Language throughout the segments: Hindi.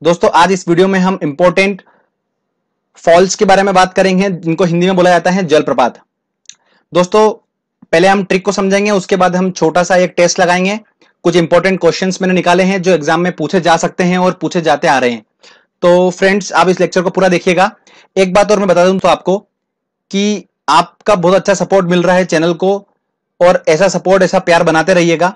दोस्तों आज इस वीडियो में हम इंपॉर्टेंट फॉल्स के बारे में बात करेंगे जिनको हिंदी में बोला जाता है जलप्रपात। दोस्तों पहले हम ट्रिक को समझेंगे, उसके बाद हम छोटा सा एक टेस्ट लगाएंगे। कुछ इंपॉर्टेंट क्वेश्चंस मैंने निकाले हैं जो एग्जाम में पूछे जा सकते हैं और पूछे जाते आ रहे हैं। तो फ्रेंड्स आप इस लेक्चर को पूरा देखिएगा। एक बात और मैं बता दूं तो आपको कि आपका बहुत अच्छा सपोर्ट मिल रहा है चैनल को, और ऐसा सपोर्ट ऐसा प्यार बनाते रहिएगा।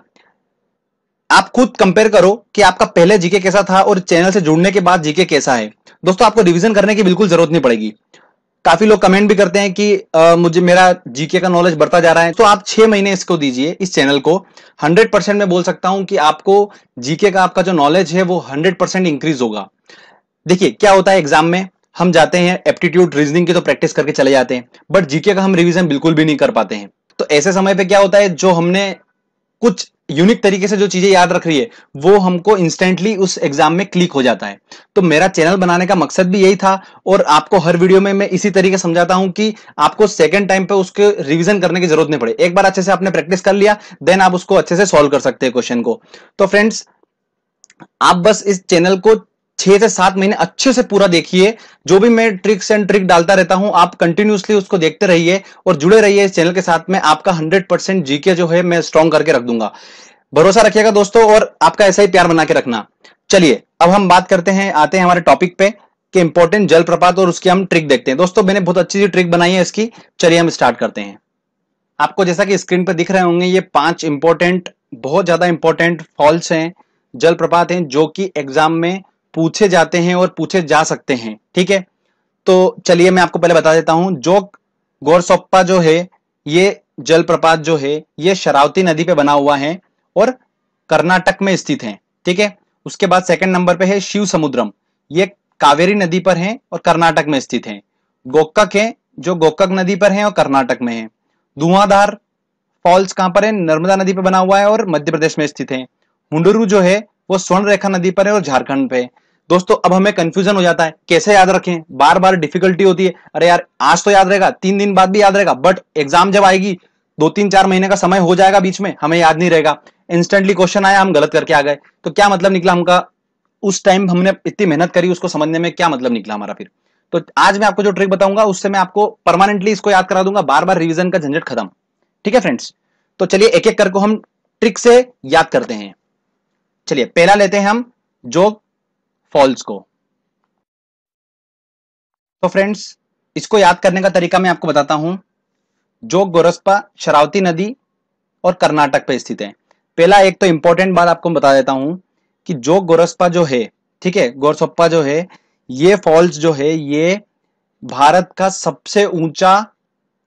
आप खुद कंपेयर करो कि आपका पहले जीके कैसा था और चैनल से जुड़ने के बाद जीके कैसा है। दोस्तों आपको रिवीजन करने की बिल्कुल जरूरत नहीं पड़ेगी। काफी लोग कमेंट भी करते हैं कि मुझे मेरा जीके का नॉलेज बढ़ता जा रहा है, तो आप 6 महीने इसको दीजिए, इस चैनल को। 100% मैं बोल सकता हूं कि आपको जीके का आपका जो नॉलेज है वो 100% इंक्रीज होगा। देखिए क्या होता है, एग्जाम में हम जाते हैं एप्टीट्यूड रीजनिंग की तो प्रैक्टिस करके चले जाते हैं, बट जीके का हम रिवीजन बिल्कुल भी नहीं कर पाते हैं। तो ऐसे समय पे क्या होता है, जो हमने कुछ यूनिक तरीके से जो चीजें याद रख रही है वो हमको इंस्टेंटली उस एग्जाम में क्लिक हो जाता है। तो मेरा चैनल बनाने का मकसद भी यही था, और आपको हर वीडियो में मैं इसी तरीके समझाता हूं कि आपको सेकंड टाइम पे उसके रिवीजन करने की जरूरत नहीं पड़े। एक बार अच्छे से आपने प्रैक्टिस कर लिया, देन आप उसको अच्छे से सॉल्व कर सकते हैं क्वेश्चन को। तो फ्रेंड्स आप बस इस चैनल को 6 से 7 महीने अच्छे से पूरा देखिए। जो भी मैं ट्रिक्स एंड ट्रिक डालता रहता हूं आप कंटिन्यूसली उसको देखते रहिए और जुड़े रहिए इस चैनल के साथ में। आपका 100% जीके जो है मैं स्ट्रॉन्ग करके रख दूंगा। भरोसा रखिएगा दोस्तों, और आपका ऐसा ही प्यार बना के रखना। चलिए अब हम बात करते हैं, आते हैं हमारे टॉपिक पे कि इंपॉर्टेंट जलप्रपात, और उसकी हम ट्रिक देखते हैं। दोस्तों मैंने बहुत अच्छी सी ट्रिक बनाई है इसकी। चलिए हम स्टार्ट करते हैं। आपको जैसा कि स्क्रीन पर दिख रहे होंगे ये 5 इंपॉर्टेंट, बहुत ज्यादा इंपॉर्टेंट फॉल्स हैं, जलप्रपात हैं, जो कि एग्जाम में पूछे जाते हैं और पूछे जा सकते हैं। ठीक है, तो चलिए मैं आपको पहले बता देता हूं। जोग गोरसोप्पा जो है, ये जलप्रपात जो है ये शरावती नदी पे बना हुआ है और कर्नाटक में स्थित है। ठीक है, उसके बाद सेकंड नंबर पे है शिव समुद्रम, ये कावेरी नदी पर है और कर्नाटक में स्थित है। गोकक है जो गोकक नदी पर है और कर्नाटक में है। धुआंधार फॉल्स कहां पर है, नर्मदा नदी पर बना हुआ है और मध्य प्रदेश में स्थित है। हुंडुरु जो है वो स्वर्ण रेखा नदी पर है और झारखंड पे है। दोस्तों अब हमें कंफ्यूजन हो जाता है कैसे याद रखें, बार बार डिफिकल्टी होती है। अरे यार आज तो याद रहेगा, 3 दिन बाद भी याद रहेगा, बट एग्जाम जब आएगी 2-3-4 महीने का समय हो जाएगा बीच में, हमें याद नहीं रहेगा। इंस्टेंटली क्वेश्चन आया, हम गलत करके आ गए, तो क्या मतलब निकला हमका? उस टाइम हमने इतनी मेहनत करी उसको समझने में, क्या मतलब निकला हमारा फिर? तो आज मैं आपको जो ट्रिक बताऊंगा उससे मैं आपको परमानेंटली इसको याद करा दूंगा, बार बार रिविजन का झंझट खत्म। ठीक है फ्रेंड्स, तो चलिए एक एक करके हम ट्रिक से याद करते हैं। चलिए पहला लेते हैं हम जोग फॉल्स को। तो फ्रेंड्स इसको याद करने का तरीका मैं आपको बताता हूं। जोग गोरस्पा शरावती नदी और कर्नाटक पे स्थित है। पहला एक तो इंपॉर्टेंट बात आपको बता देता हूं कि जोग गोरस्पा जो है, ठीक है, गोरसप्पा जो है, ये फॉल्स जो है ये भारत का सबसे ऊंचा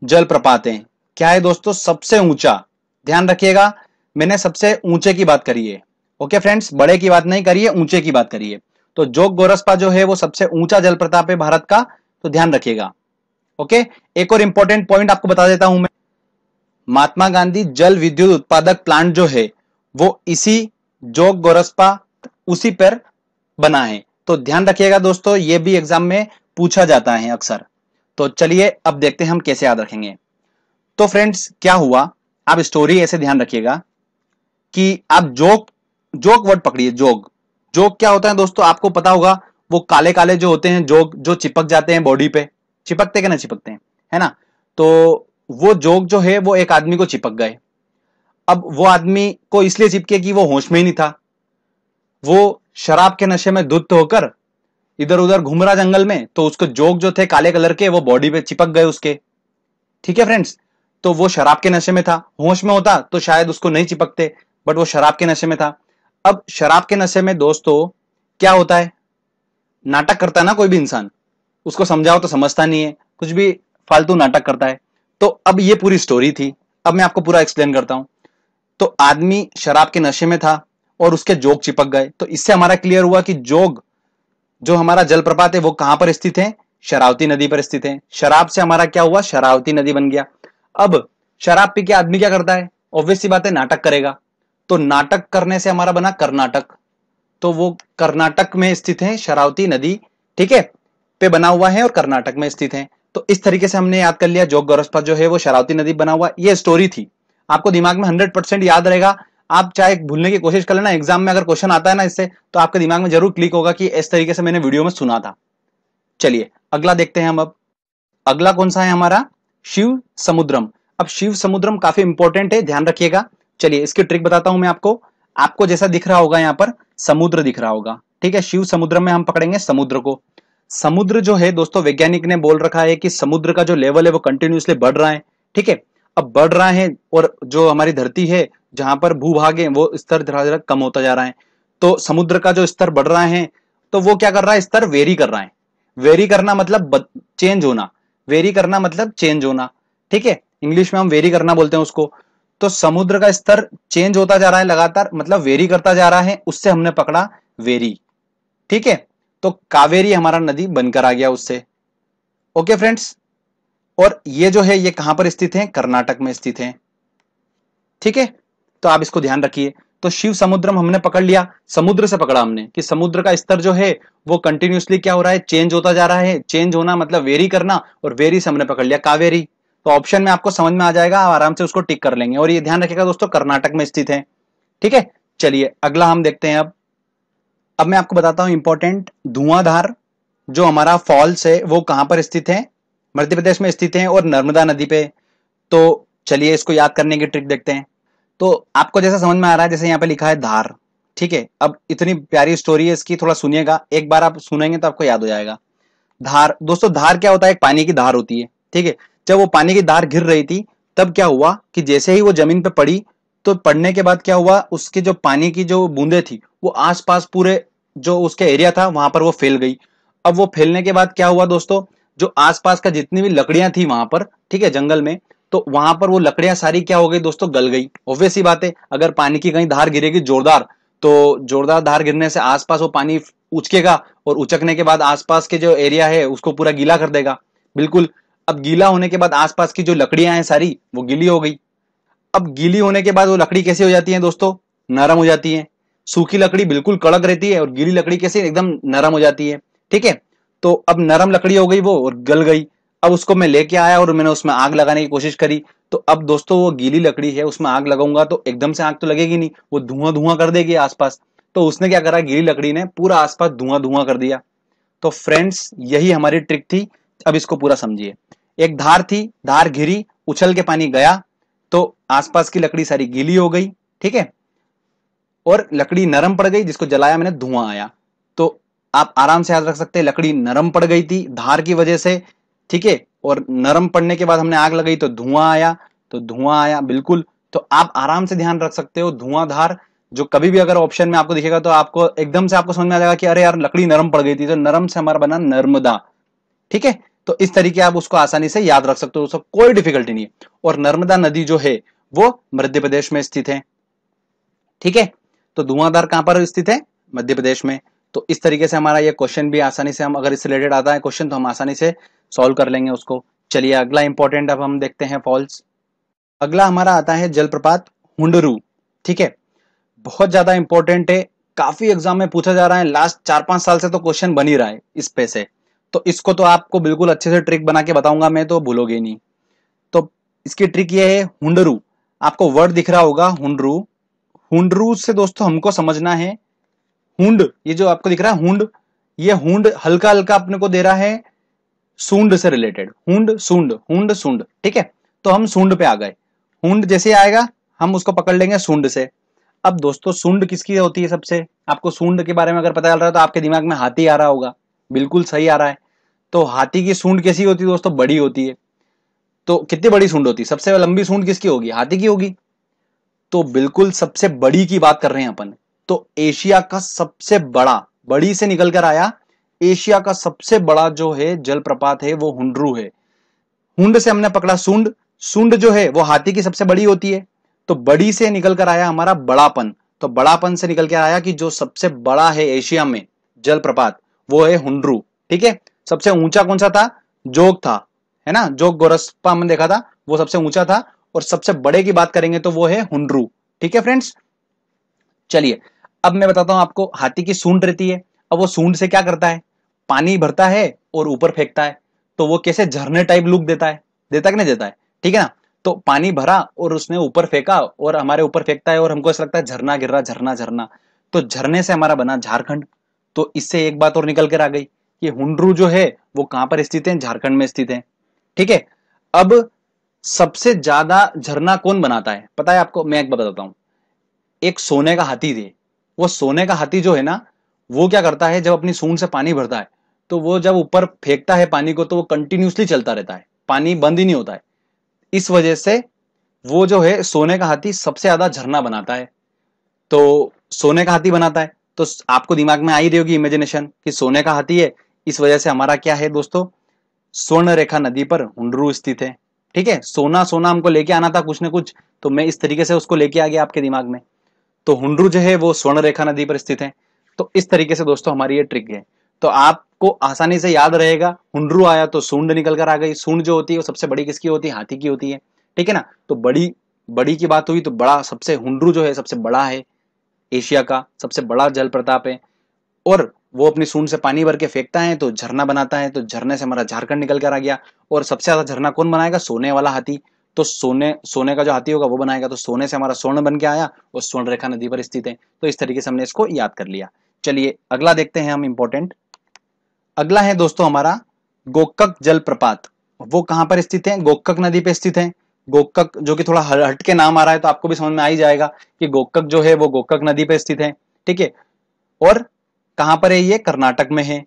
जलप्रपात है। क्या है दोस्तों? सबसे ऊंचा। ध्यान रखिएगा, मैंने सबसे ऊंचे की बात करी है। ओके फ्रेंड्स, बड़े की बात नहीं करिए, ऊंचे की बात करिए। तो जोग गोरस्पा जो है वो सबसे ऊंचा जलप्रपात है भारत का, तो ध्यान रखिएगा। ओके, एक और इंपॉर्टेंट पॉइंट आपको बता देता हूं मैं। महात्मा गांधी जल विद्युत उत्पादक प्लांट जो है वो इसी जोग गोरस्पा उसी पर बना है। तो ध्यान रखिएगा दोस्तों, ये भी एग्जाम में पूछा जाता है अक्सर। तो चलिए अब देखते हैं हम कैसे याद रखेंगे। तो फ्रेंड्स क्या हुआ, आप स्टोरी ऐसे ध्यान रखिएगा कि आप जोग जोग वर्ड पकड़िए। जोग जोग क्या होता है दोस्तों, आपको पता होगा, वो काले काले जो होते हैं जोग, जो चिपक जाते हैं बॉडी पे। चिपकते कि ना चिपकते हैं, है ना? तो वो जोग जो है वो एक आदमी को चिपक गए। अब वो आदमी को इसलिए चिपके कि वो होश में ही नहीं था, वो शराब के नशे में धुत होकर इधर उधर घूम रहा जंगल में, तो उसको जोग जो थे काले कलर के वो बॉडी पे चिपक गए उसके। ठीक है फ्रेंड्स, तो वो शराब के नशे में था। होश में होता तो शायद उसको नहीं चिपकते, बट वो शराब के नशे में था। अब शराब के नशे में दोस्तों क्या होता है, नाटक करता है ना कोई भी इंसान, उसको समझाओ तो समझता नहीं है, कुछ भी फालतू नाटक करता है। तो अब ये पूरी स्टोरी थी, अब मैं आपको पूरा एक्सप्लेन करता हूं। तो आदमी शराब के नशे में था और उसके जोग चिपक गए। तो इससे हमारा क्लियर हुआ कि जोग जो हमारा जलप्रपात है वो कहां पर स्थित है, शरावती नदी पर स्थित है। शराब से हमारा क्या हुआ, शरावती नदी बन गया। अब शराब पी के आदमी क्या करता है, ऑब्वियस सी बात है नाटक करेगा। तो नाटक करने से हमारा बना कर्नाटक, तो वो कर्नाटक में स्थित है शरावती नदी, ठीक है, पे बना हुआ है और कर्नाटक में स्थित है। तो इस तरीके से हमने याद कर लिया, जोग गोरस्पा जो है वो शरावती नदी बना हुआ। ये स्टोरी थी, आपको दिमाग में 100% याद रहेगा। आप चाहे भूलने की कोशिश कर लेना, एग्जाम में अगर क्वेश्चन आता है ना इससे, तो आपके दिमाग में जरूर क्लिक होगा कि इस तरीके से मैंने वीडियो में सुना था। चलिए अगला देखते हैं हम। अब अगला कौन सा है हमारा, शिव समुद्रम। अब शिव समुद्रम काफी इंपॉर्टेंट है, ध्यान रखिएगा। चलिए इसकी ट्रिक बताता हूं मैं आपको। आपको जैसा दिख रहा होगा यहाँ पर समुद्र दिख रहा होगा, ठीक है। शिव समुद्रम में हम पकड़ेंगे समुद्र को। समुद्र जो है दोस्तों, वैज्ञानिक ने बोल रखा है कि समुद्र का जो लेवल है वो कंटिन्यूसली बढ़ रहा है, ठीक है। अब बढ़ रहा है और जो हमारी धरती है जहां पर भूभाग है वो स्तर धीरे कम होता जा रहा है। तो समुद्र का जो स्तर बढ़ रहा है तो वो क्या कर रहा है, स्तर वेरी कर रहा है। वेरी करना मतलब चेंज होना, वेरी करना मतलब चेंज होना, ठीक है। इंग्लिश में हम वेरी करना बोलते हैं उसको। तो समुद्र का स्तर चेंज होता जा रहा है लगातार, मतलब वेरी करता जा रहा है, उससे हमने पकड़ा वेरी, ठीक है। तो कावेरी हमारा नदी बनकर आ गया उससे। ओके फ्रेंड्स, और ये जो है ये कहां पर स्थित है, कर्नाटक में स्थित है, ठीक है। तो आप इसको ध्यान रखिए। तो शिव समुद्रम हमने पकड़ लिया, समुद्र से पकड़ा हमने कि समुद्र का स्तर जो है वो कंटिन्यूसली क्या हो रहा है, चेंज होता जा रहा है। चेंज होना मतलब वेरी करना, और वेरी से हमने पकड़ लिया कावेरी। तो ऑप्शन में आपको समझ में आ जाएगा, आप आराम से उसको टिक कर लेंगे। और ये ध्यान रखिएगा दोस्तों, कर्नाटक में स्थित है, ठीक है। चलिए अगला हम देखते हैं। अब मैं आपको बताता हूं इंपॉर्टेंट, धुआंधार जो हमारा फॉल्स है वो कहां पर स्थित है, मध्य प्रदेश में स्थित है और नर्मदा नदी पे। तो चलिए इसको याद करने की ट्रिक देखते हैं। तो आपको जैसा समझ में आ रहा है, जैसे यहाँ पे लिखा है धार, ठीक है। अब इतनी प्यारी स्टोरी है इसकी, थोड़ा सुनिएगा, एक बार आप सुनेंगे तो आपको याद हो जाएगा। धार दोस्तों, धार क्या होता है, एक पानी की धार होती है, ठीक है। जब वो पानी की धार गिर रही थी तब क्या हुआ कि जैसे ही वो जमीन पे पड़ी, तो पड़ने के बाद क्या हुआ, उसके जो पानी की जो बूंदे थी वो आसपास पूरे जो उसके एरिया था वहां पर वो फैल गई। अब वो फैलने के बाद क्या हुआ दोस्तों, जो आसपास का जितनी भी लकड़ियां थी वहां पर, ठीक है, जंगल में, तो वहां पर वो लकड़ियां सारी क्या हो गई दोस्तों, गल गई। ऑब्वियस सी बात है, अगर पानी की कहीं धार गिरेगी जोरदार, तो जोरदार धार गिरने से आसपास वो पानी उचकेगा, और उचकने के बाद आसपास के जो एरिया है उसको पूरा गीला कर देगा, बिल्कुल। अब गीला होने के बाद आसपास की जो लकड़ियां हैं सारी वो गीली हो गई। अब गीली होने के बाद वो लकड़ी कैसी हो जाती है दोस्तों, नरम हो जाती है। सूखी लकड़ी बिल्कुल कड़क रहती है और गीली लकड़ी कैसी, एकदम नरम हो जाती है, ठीक है। तो अब नरम लकड़ी हो गई वो और गल गई। अब उसको मैं लेके आया और मैंने उसमें आग लगाने की कोशिश करी। तो अब दोस्तों वो गीली लकड़ी है, उसमें आग लगाऊंगा तो एकदम से आग तो लगेगी नहीं, वो धुआं धुआं कर देगी आसपास। तो उसने क्या करा, गीली लकड़ी ने पूरा आसपास धुआं धुआं कर दिया। तो फ्रेंड्स यही हमारी ट्रिक थी। अब इसको पूरा समझिए। एक धार थी, धार घिरी, उछल के पानी गया, तो आसपास की लकड़ी सारी गीली हो गई, ठीक है, और लकड़ी नरम पड़ गई, जिसको जलाया मैंने धुआं आया। तो आप आराम से याद रख सकते हैं, लकड़ी नरम पड़ गई थी धार की वजह से, ठीक है, और नरम पड़ने के बाद हमने आग लगाई तो धुआं आया, तो धुआं आया, बिल्कुल। तो आप आराम से ध्यान रख सकते हो, धुआंधार जो कभी भी अगर ऑप्शन में आपको दिखेगा तो आपको एकदम से आपको समझ में आ जाएगा कि अरे यार लकड़ी नरम पड़ गई थी, तो नरम से हमारा बना नर्मदा, ठीक है। तो इस तरीके आप उसको आसानी से याद रख सकते हो, उसको कोई डिफिकल्टी नहीं है। और नर्मदा नदी जो है वो मध्य प्रदेश में स्थित है, ठीक है। तो धुआंधार कहां पर स्थित है, मध्य प्रदेश में। तो इस तरीके से हमारा ये क्वेश्चन भी आसानी से, हम अगर इससे रिलेटेड आता है क्वेश्चन तो हम आसानी से सॉल्व कर लेंगे उसको। चलिए अगला इंपॉर्टेंट अब हम देखते हैं फॉल्स। अगला हमारा आता है जलप्रपात हुंडरू, ठीक है। बहुत ज्यादा इंपॉर्टेंट है, काफी एग्जाम में पूछा जा रहा है, लास्ट 4-5 साल से तो क्वेश्चन बन ही रहा है इस पे से। तो इसको तो आपको बिल्कुल अच्छे से ट्रिक बना के बताऊंगा मैं, तो भूलोगे नहीं। तो इसकी ट्रिक ये है, हुंडरू, आपको वर्ड दिख रहा होगा हुंडरू। हुंडरू से दोस्तों हमको समझना है, हुंड, ये जो आपको दिख रहा है हुंड, ये हुंड हल्का हल्का अपने को दे रहा है सूंड से रिलेटेड, हुंड सूंड, ठीक है। तो हम सूंड पे आ गए, हुंड जैसे आएगा हम उसको पकड़ लेंगे सूंड से। अब दोस्तों सूंड किसकी होती है सबसे, आपको सूंड के बारे में अगर पता चल रहा है तो आपके दिमाग में हाथी आ रहा होगा, बिल्कुल सही आ रहा है। तो हाथी की सूंड कैसी होती है दोस्तों, बड़ी होती है। तो कितनी बड़ी सूंड होती है, सबसे लंबी सूंड किसकी होगी, हाथी की होगी। तो बिल्कुल सबसे बड़ी की बात कर रहे हैं अपन। तो एशिया का सबसे बड़ा, बड़ी से निकल कर आया, एशिया का सबसे बड़ा जो है जलप्रपात है वो हुंडरू है। हुंड से हमने पकड़ा सूंड, सूंड जो है वो हाथी की सबसे बड़ी होती है। तो बड़ी से निकल कर आया हमारा बड़ापन। तो बड़ापन से निकल के आया कि जो सबसे बड़ा है एशिया में जलप्रपात वो है हुंडरू, ठीक है। सबसे ऊंचा कौन सा था, जोग था, है ना, जोग गोरस्पा हमने देखा था, वो सबसे ऊंचा था। और सबसे बड़े की बात करेंगे तो वो है हुंडरू, ठीक है फ्रेंड्स। चलिए अब मैं बताता हूं आपको, हाथी की सूंड रहती है। अब वो सूंड से क्या करता है, पानी भरता है और ऊपर फेंकता है। तो वो कैसे झरने टाइप लुक देता है, देता कि नहीं देता है, ठीक है ना। तो पानी भरा और उसने ऊपर फेंका और हमारे ऊपर फेंकता है और हमको ऐसा लगता है झरना गिर रहा, झरना झरना, तो झरने से हमारा बना झारखंड। तो इससे एक बात और निकल कर आ गई कि हुंडरू जो है वो कहां पर स्थित है, झारखंड में स्थित है। ठीक है, अब सबसे ज्यादा झरना कौन बनाता है पता है आपको? मैं एक बात बताता हूं। एक सोने का हाथी थे। वो सोने का हाथी जो है ना, वो क्या करता है, जब अपनी सूंड से पानी भरता है तो वो जब ऊपर फेंकता है पानी को तो वो कंटिन्यूसली चलता रहता है, पानी बंद ही नहीं होता है। इस वजह से वो जो है सोने का हाथी सबसे ज्यादा झरना बनाता है। तो सोने का हाथी बनाता है तो आपको दिमाग में आ ही रही होगी इमेजिनेशन कि सोने का हाथी है, इस वजह से हमारा क्या है दोस्तों, स्वर्ण रेखा नदी पर हुंडरू स्थित है। ठीक है, सोना सोना हमको लेके आना था कुछ ना कुछ, तो मैं इस तरीके से उसको लेके आ गया आपके दिमाग में। तो हुंडरू जो है वो स्वर्ण रेखा नदी पर स्थित है। तो इस तरीके से दोस्तों हमारी ये ट्रिक है। तो आपको आसानी से याद रहेगा, हुंडरू आया तो सूंड निकल कर आ गई। सूंड जो होती है वो सबसे बड़ी किसकी होती है? हाथी की होती है। ठीक है ना, तो बड़ी बड़ी की बात हुई तो बड़ा, सबसे हुंडरू जो है सबसे बड़ा है, एशिया का सबसे बड़ा जल प्रताप है। और वो अपनी सूंड से पानी भर के फेंकता है तो झरना बनाता है, तो झरने से हमारा झारखंड निकल कर आ गया। और सबसे ज्यादा झरना कौन बनाएगा? सोने वाला हाथी। तो सोने का जो हाथी होगा वो बनाएगा, तो सोने से हमारा स्वर्ण बन के आया और स्वर्ण रेखा नदी पर स्थित है। तो इस तरीके से हमने इसको याद कर लिया। चलिए अगला देखते हैं हम इंपॉर्टेंट। अगला है दोस्तों हमारा गोकक जलप्रपात। वो कहां पर स्थित है? गोकक नदी पे स्थित है। गोकक जो कि थोड़ा हट के नाम आ रहा है तो आपको भी समझ में आ ही जाएगा कि गोकक जो है वो गोकक नदी पे स्थित है। ठीक है, और कहां पर है ये? कर्नाटक में है।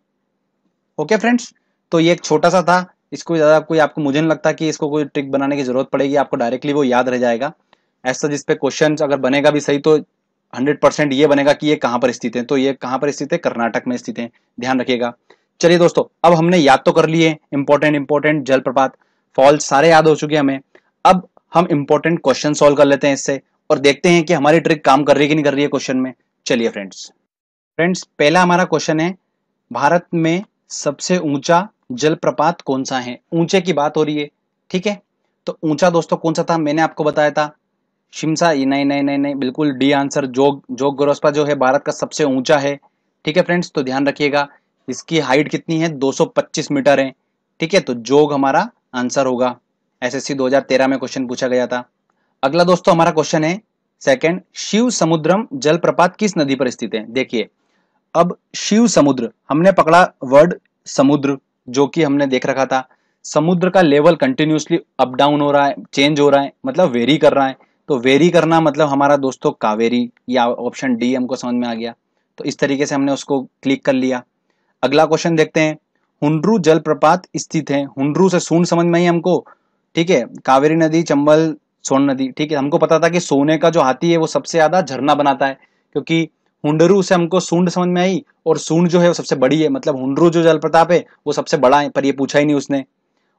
ओके फ्रेंड्स, तो ये एक छोटा सा था। इसको ज्यादा कोई आपको, मुझे नहीं लगता कि इसको कोई ट्रिक बनाने की जरूरत पड़ेगी, आपको डायरेक्टली वो याद रह जाएगा। ऐसा जिस पे क्वेश्चन अगर बनेगा भी सही तो 100% ये बनेगा कि ये कहां पर स्थित है। तो ये कहां पर स्थित है? कर्नाटक में स्थित है, ध्यान रखिएगा। चलिए दोस्तों, अब हमने याद तो कर लिए इंपॉर्टेंट जलप्रपात, फॉल्स सारे याद हो चुके हैं हमें। अब हम इंपॉर्टेंट क्वेश्चन सॉल्व कर लेते हैं इससे और देखते हैं कि हमारी ट्रिक काम कर रही है कि नहीं कर रही है क्वेश्चन में। चलिए फ्रेंड्स, पहला हमारा क्वेश्चन है, भारत में सबसे ऊंचा जलप्रपात कौन सा है? ऊंचे की बात हो रही है। ठीक है, तो ऊंचा दोस्तों कौन सा था? मैंने आपको बताया था शिमसा। नहीं नहीं नहीं नहीं, बिल्कुल डी आंसर। जोग जोग जलोश्वा जो है भारत का सबसे ऊंचा है। ठीक है फ्रेंड्स, तो ध्यान रखिएगा इसकी हाइट कितनी है? 225 मीटर है। ठीक है, तो जोग हमारा आंसर होगा। एसएससी 2013 में क्वेश्चन पूछा गया था। अगला दोस्तों हमारा क्वेश्चन है सेकंड, शिव समुद्रम जलप्रपात किस नदी पर स्थित है? देखिए, अब शिव समुद्र हमने पकड़ा वर्ड समुद्र, जो कि हमने देख रखा था। समुद्र का लेवल कंटिन्यूसली अप डाउन हो रहा है, चेंज हो रहा है, मतलब वेरी कर रहा है। तो वेरी करना मतलब हमारा दोस्तों कावेरी, या ऑप्शन डी हमको समझ में आ गया। तो इस तरीके से हमने उसको क्लिक कर लिया। अगला क्वेश्चन देखते हैं, हुंड्रू जलप्रपात स्थित है। हुंड्रू से सूंड समझ में आई हमको। ठीक है, कावेरी नदी, चंबल, सोन नदी। ठीक है, हमको पता था कि सोने का जो हाथी है वो सबसे ज्यादा झरना बनाता है, क्योंकि हुंडरू से हमको सूंड समझ में आई और सूंड जो है वो सबसे बड़ी है, मतलब हुंडरू जो जलप्रताप है वो सबसे बड़ा है, पर ये पूछा ही नहीं उसने।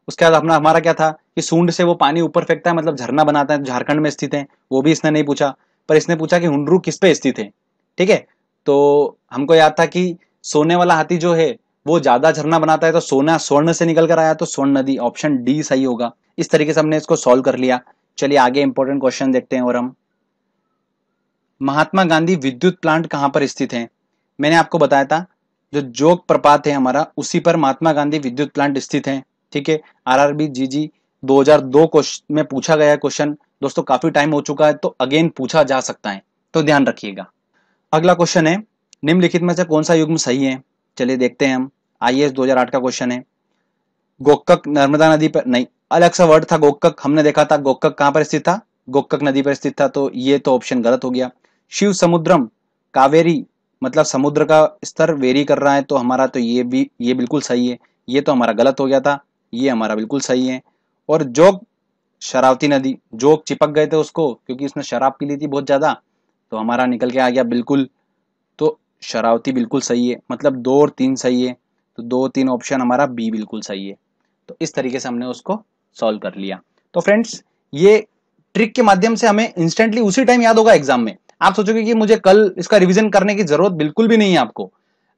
उसके बाद अपना हमारा क्या था कि सूंड से वो पानी ऊपर फेंकता है, मतलब झरना बनाता है, झारखंड में स्थित है, वो भी इसने नहीं पूछा। पर इसने पूछा कि हुंडरू किस पे स्थित है। ठीक है, तो हमको याद था कि सोने वाला हाथी जो है वो ज्यादा झरना बनाता है, तो सोना स्वर्ण से निकल कर आया, तो स्वर्ण नदी, ऑप्शन डी सही होगा। इस तरीके से हमने इसको सॉल्व कर लिया। चलिए आगे इंपॉर्टेंट क्वेश्चन देखते हैं। और हम, महात्मा गांधी विद्युत प्लांट कहां पर स्थित है? मैंने आपको बताया था जो जोग प्रपात है हमारा, उसी पर महात्मा गांधी विद्युत प्लांट स्थित है। ठीक है, आरआरबी जीजी 2002 में पूछा गया क्वेश्चन दोस्तों, काफी टाइम हो चुका है तो अगेन पूछा जा सकता है, तो ध्यान रखिएगा। अगला क्वेश्चन है, निम्नलिखित में से कौन सा युग्म सही है? चलिए देखते हैं हम। आईएएस 2008 का क्वेश्चन है। गोकक नर्मदा नदी पर, नहीं, अलग सा वर्ड था गोकक, हमने देखा था गोकक कहां पर स्थित था? गोकक नदी पर स्थित था, तो ये तो ऑप्शन गलत हो गया। शिव समुद्रम, कावेरी, मतलब समुद्र का स्तर वेरी कर रहा है, तो हमारा तो ये बिल्कुल सही है। ये तो हमारा गलत हो गया था, ये हमारा बिल्कुल सही है। और जोग, शरावती नदी, जोग चिपक गए थे उसको क्योंकि उसने शराब पी ली थी बहुत ज्यादा, तो हमारा निकल के आ गया बिल्कुल। तो शरावती बिल्कुल सही है, मतलब 2 और 3 सही है, तो 2 3 ऑप्शन हमारा बी बिल्कुल सही है। तो इस तरीके से हमने उसको सॉल्व कर लिया। तो फ्रेंड्स, ये ट्रिक के माध्यम से हमें इंस्टेंटली उसी टाइम याद होगा एग्जाम में। आप सोचोगे कि मुझे कल इसका रिवीजन करने की जरूरत बिल्कुल भी नहीं है आपको।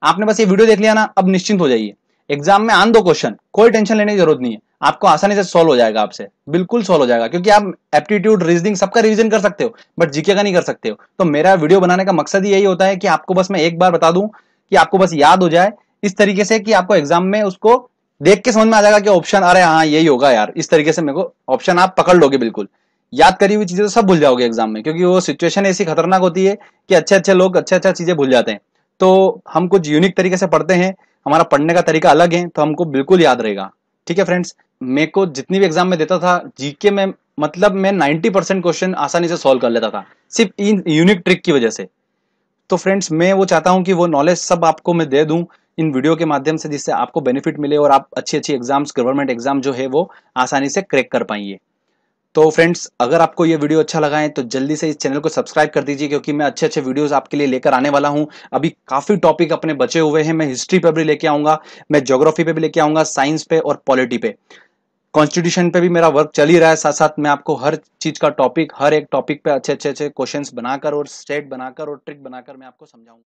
आपने बस ये वीडियो देख लिया ना, अब निश्चिंत हो जाइए। एग्जाम में आन दो क्वेश्चन, कोई टेंशन लेने की जरूरत नहीं है, आपको आसानी से सॉल्व हो जाएगा, आपसे बिल्कुल सॉल्व हो जाएगा, क्योंकि आप एप्टीट्यूड, रीजनिंग सबका रिवीजन कर सकते हो, बट जीके का नहीं कर सकते हो। तो मेरा वीडियो बनाने का मकसद ही यही होता है कि आपको बस मैं एक बार बता दूं कि आपको बस याद हो जाए इस तरीके से कि आपको एग्जाम में उसको देख के समझ में आ जाएगा कि ऑप्शन, अरे हाँ यही होगा यार, इस तरीके से मेरे को ऑप्शन आप पकड़ लोगे बिल्कुल। याद करी हुई चीजें तो सब भूल जाओगे एग्जाम में, क्योंकि वो सिचुएशन ऐसी खतरनाक होती है कि अच्छे अच्छे लोग अच्छे अच्छा चीजें भूल जाते हैं। तो हम कुछ यूनिक तरीके से पढ़ते हैं, हमारा पढ़ने का तरीका अलग है, तो हमको बिल्कुल याद रहेगा। ठीक है फ्रेंड्स, मेरे को जितनी भी एग्जाम में देता था जीके में, मतलब मैं 90% क्वेश्चन आसानी से सॉल्व कर लेता था, सिर्फ इन यूनिक ट्रिक की वजह से। तो फ्रेंड्स मैं वो चाहता हूं कि वो नॉलेज सब आपको मैं दे दूं इन वीडियो के माध्यम से, जिससे आपको बेनिफिट मिले और आप अच्छी अच्छी एग्जाम्स, गवर्नमेंट एग्जाम जो है वो आसानी से क्रैक कर पाइए। तो फ्रेंड्स अगर आपको ये वीडियो अच्छा लगा है तो जल्दी से इस चैनल को सब्सक्राइब कर दीजिए, क्योंकि मैं अच्छे अच्छे वीडियोस आपके लिए लेकर आने वाला हूं। अभी काफी टॉपिक अपने बचे हुए हैं, मैं हिस्ट्री पे भी लेके आऊंगा, मैं ज्योग्राफी पे भी लेके आऊंगा, साइंस पे और पॉलिटी पे, कॉन्स्टिट्यूशन पे भी मेरा वर्क चल ही रहा है। साथ साथ मैं आपको हर चीज का टॉपिक, हर एक टॉपिक पे अच्छे अच्छे अच्छे क्वेश्चंस बनाकर और स्टेट बनाकर और ट्रिक बनाकर मैं आपको समझाऊंगा।